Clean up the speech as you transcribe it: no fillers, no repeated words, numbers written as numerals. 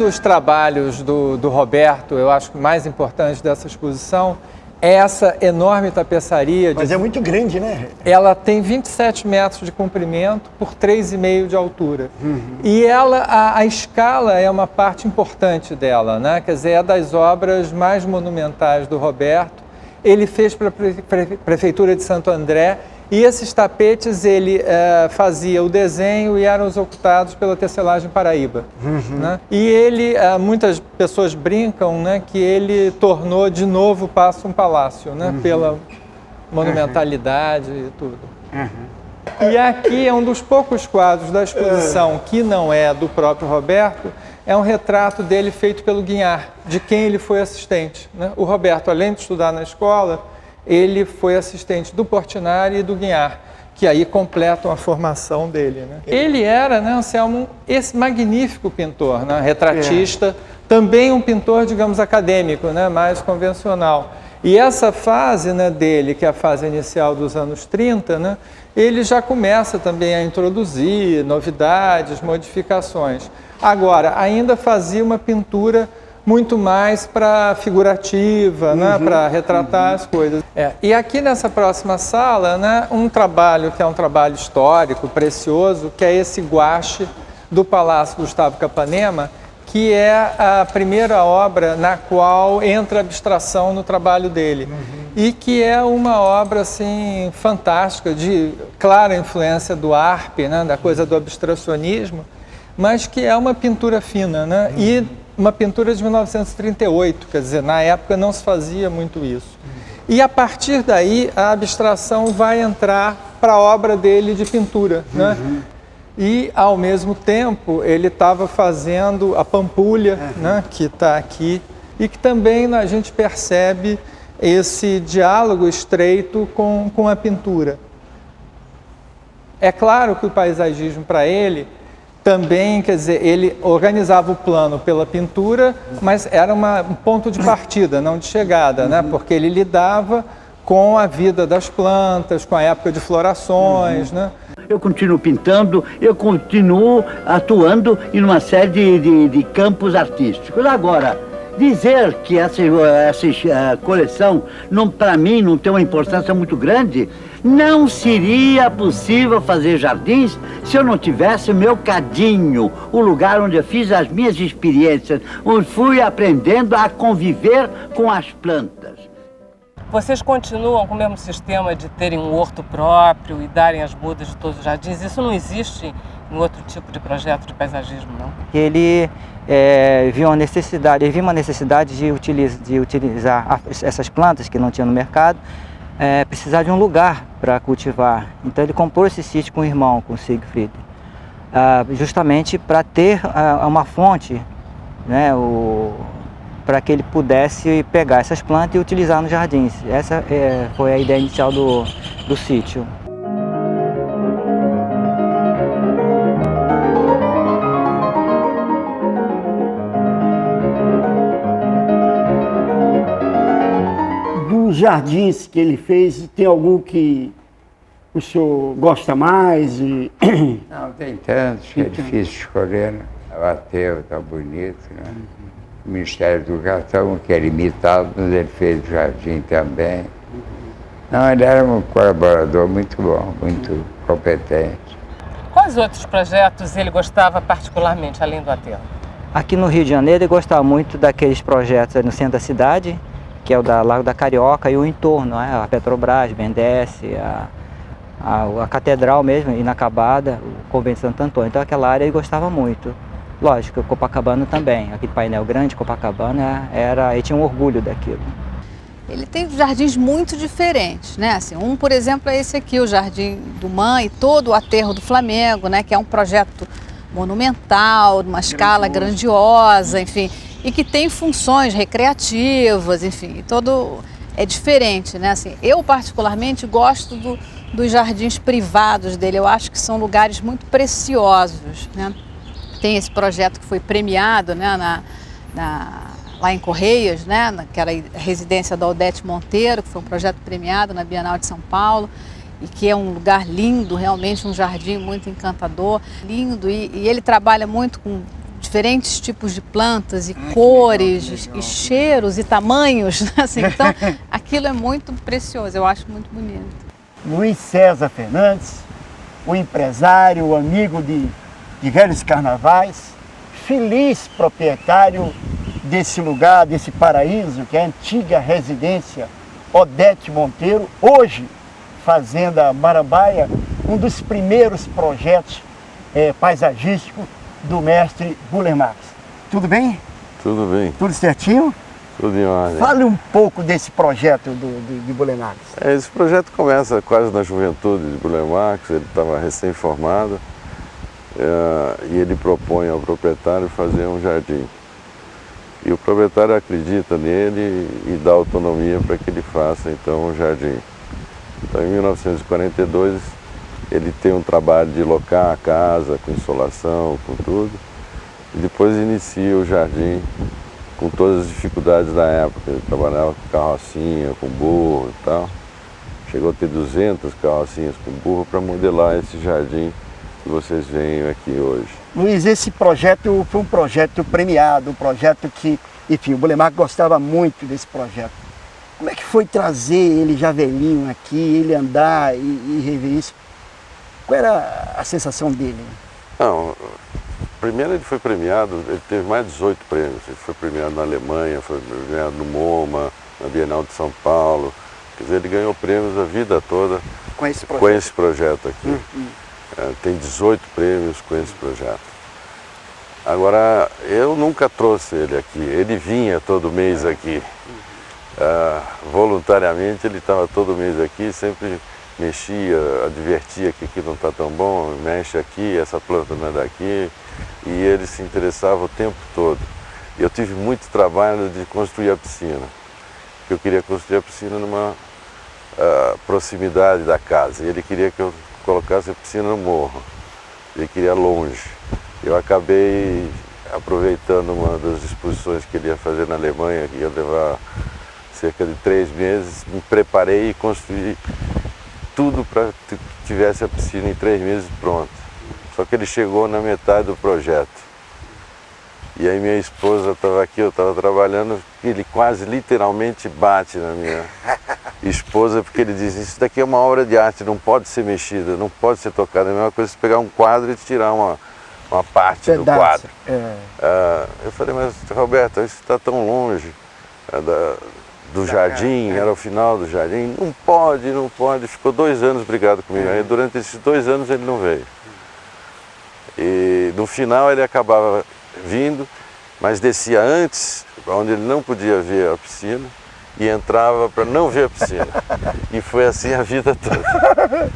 dos trabalhos do Roberto, eu acho que o mais importante dessa exposição é essa enorme tapeçaria. Mas é muito grande, né? Ela tem 27 metros de comprimento por 3,5 de altura. E a escala é uma parte importante dela, né? Quer dizer, é das obras mais monumentais do Roberto. Ele fez para a Prefeitura de Santo André, e esses tapetes ele fazia o desenho e eram executados pela Tecelagem Paraíba. Né? E ele, muitas pessoas brincam, né, que ele tornou de novo o Paço um palácio, né, pela monumentalidade e tudo. E aqui é um dos poucos quadros da exposição que não é do próprio Roberto, é um retrato dele feito pelo Guignard, de quem ele foi assistente. Né? O Roberto, além de estudar na escola, ele foi assistente do Portinari e do Guignard, que aí completam a formação dele. Né? Ele era, né, Anselmo, esse magnífico pintor, né, retratista, também um pintor, digamos, acadêmico, né, mais convencional. E essa fase, né, dele, que é a fase inicial dos anos 30, né, ele já começa também a introduzir novidades, modificações. Agora, ainda fazia uma pintura muito mais para figurativa, né, para retratar as coisas. E aqui nessa próxima sala, né, um trabalho que é um trabalho histórico, precioso, que é esse guache do Palácio Gustavo Capanema, que é a primeira obra na qual entra a abstração no trabalho dele. E que é uma obra assim, fantástica, de clara influência do Arp, né, da coisa do abstracionismo, mas que é uma pintura fina, né? E uma pintura de 1938, quer dizer, na época não se fazia muito isso. E a partir daí a abstração vai entrar para a obra dele de pintura, né? E ao mesmo tempo ele estava fazendo a Pampulha, né, que está aqui, e que também a gente percebe esse diálogo estreito com a pintura. É claro que o paisagismo para ele também, quer dizer, ele organizava o plano pela pintura, mas era um ponto de partida, não de chegada, né? Porque ele lidava com a vida das plantas, com a época de florações, né? Eu continuo pintando, eu continuo atuando em uma série de campos artísticos. Agora, dizer que essa coleção, para mim, não tem uma importância muito grande, não seria possível fazer jardins se eu não tivesse o meu cadinho, o lugar onde eu fiz as minhas experiências, onde fui aprendendo a conviver com as plantas. Vocês continuam com o mesmo sistema de terem um horto próprio e darem as mudas de todos os jardins? Isso não existe em outro tipo de projeto de paisagismo, não? Ele viu uma necessidade de utilizar essas plantas que não tinha no mercado, precisar de um lugar para cultivar. Então ele comprou esse sítio com o irmão, com o Siegfried, justamente para ter uma fonte, né, para que ele pudesse pegar essas plantas e utilizar nos jardins. Essa foi a ideia inicial do sítio. Dos jardins que ele fez, tem algum que o senhor gosta mais? Não, tem tantos que é difícil escolher, né? O Ateu está bonito, né? O Ministério da Educação, que era imitado, mas ele fez o jardim também. Não, ele era um colaborador muito bom, muito competente. Quais outros projetos ele gostava particularmente, além do Ateu? Aqui no Rio de Janeiro ele gostava muito daqueles projetos no centro da cidade, que é o da Lago da Carioca e o entorno, né? A Petrobras, BNDES, a Catedral mesmo, inacabada, o Convento de Santo Antônio. Então aquela área ele gostava muito. Lógico, Copacabana também, aquele painel grande, Copacabana, ele tinha um orgulho daquilo. Ele tem jardins muito diferentes, né? Assim, por exemplo, é esse aqui, o Jardim do Man e todo o Aterro do Flamengo, né? Que é um projeto monumental, de uma escala grandiosa, enfim, e que tem funções recreativas, enfim, todo é diferente, né? Assim, eu particularmente gosto dos jardins privados dele, eu acho que são lugares muito preciosos, né? Tem esse projeto que foi premiado, né, lá em Correias, né, que era a residência da Odete Monteiro, que foi um projeto premiado na Bienal de São Paulo, e que é um lugar lindo, realmente um jardim muito encantador, lindo, e ele trabalha muito com diferentes tipos de plantas e cores, e cheiros e tamanhos, assim, então aquilo é muito precioso, eu acho muito bonito. Luiz César Fernandes, o empresário, o amigo de velhos carnavais, feliz proprietário desse lugar, desse paraíso, que é a antiga residência Odete Monteiro, hoje Fazenda Marambaia, um dos primeiros projetos paisagísticos do mestre Buller Marx. Tudo bem? Tudo bem. Tudo certinho? Tudo em ordem. Fale um pouco desse projeto de Buller Marx. Esse projeto começa quase na juventude de Buller Marx, ele estava recém-formado e ele propõe ao proprietário fazer um jardim. E o proprietário acredita nele e dá autonomia para que ele faça então um jardim. Então em 1942 ele tem um trabalho de locar a casa com insolação, com tudo, e depois inicia o jardim com todas as dificuldades da época. Ele trabalhava com carrocinha, com burro e tal. Chegou a ter 200 carrocinhas com burro para modelar esse jardim que vocês veem aqui hoje. Luiz, esse projeto foi um projeto premiado, um projeto que, enfim, o Buller Marx gostava muito desse projeto. Como é que foi trazer ele já velhinho aqui, ele andar e rever isso? Qual era a sensação dele? Não, primeiro ele foi premiado, ele teve mais de 18 prêmios. Ele foi premiado na Alemanha, foi premiado no MoMA, na Bienal de São Paulo. Quer dizer, ele ganhou prêmios a vida toda Com esse projeto aqui. Tem 18 prêmios com esse projeto. Agora, eu nunca trouxe ele aqui, ele vinha todo mês aqui. Voluntariamente ele estava todo mês aqui, sempre mexia, advertia que aqui não está tão bom, mexe aqui, essa planta não é daqui, e ele se interessava o tempo todo. Eu tive muito trabalho de construir a piscina, porque eu queria construir a piscina numa proximidade da casa, e ele queria que eu colocasse a piscina no morro, ele queria longe. Eu acabei aproveitando uma das exposições que ele ia fazer na Alemanha, que ia levar cerca de 3 meses, me preparei e construí tudo para que tivesse a piscina em 3 meses pronta. Só que ele chegou na metade do projeto. E aí minha esposa estava aqui, eu estava trabalhando, ele quase literalmente bate na minha esposa, porque ele diz, isso daqui é uma obra de arte, não pode ser mexida, não pode ser tocada. É a mesma coisa que pegar um quadro e tirar uma parte do quadro. Eu falei, mas Roberto, isso está tão longe do jardim, era o final do jardim, não pode. Ficou 2 anos brigado comigo. Aí durante esses 2 anos ele não veio. E no final ele acabava vindo, mas descia antes, onde ele não podia ver a piscina, e entrava para não ver a piscina. E foi assim a vida toda.